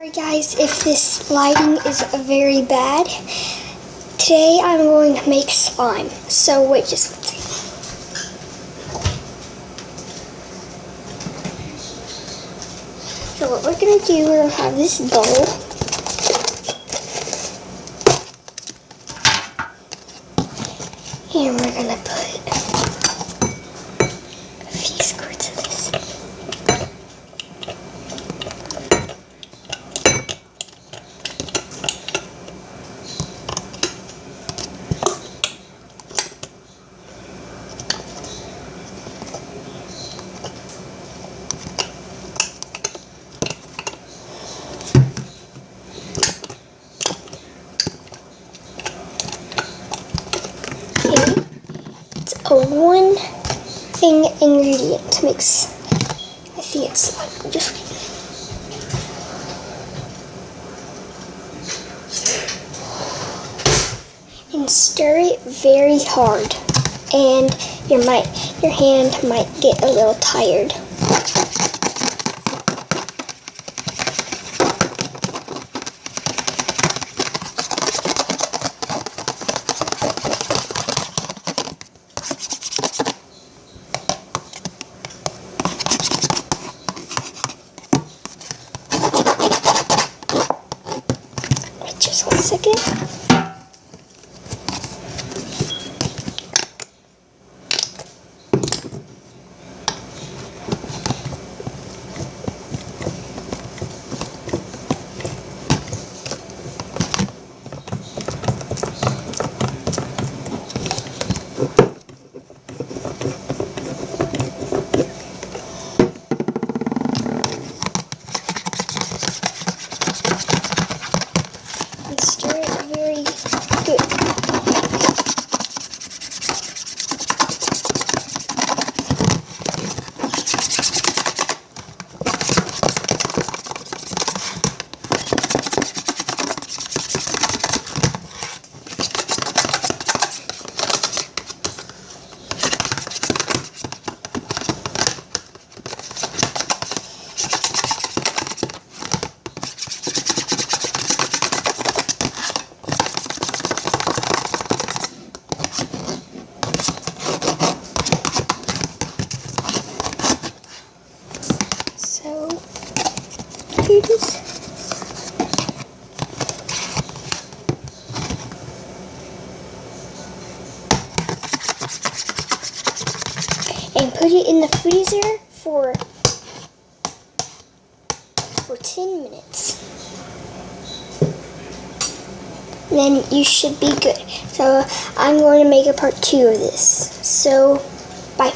Alright guys, if this lighting is very bad, today I'm going to make slime. So wait just one second. So what we're going to do, we're going to have this bowl. And we're going to put a few squirts of this. A one thing ingredient to mix. I think it's like just and stir it very hard, and your hand might get a little tired. Just 1 second. Stir it very good. So, here it is. And put it in the freezer for 10 minutes. Then you should be good. So, I'm going to make a part 2 of this. So, bye.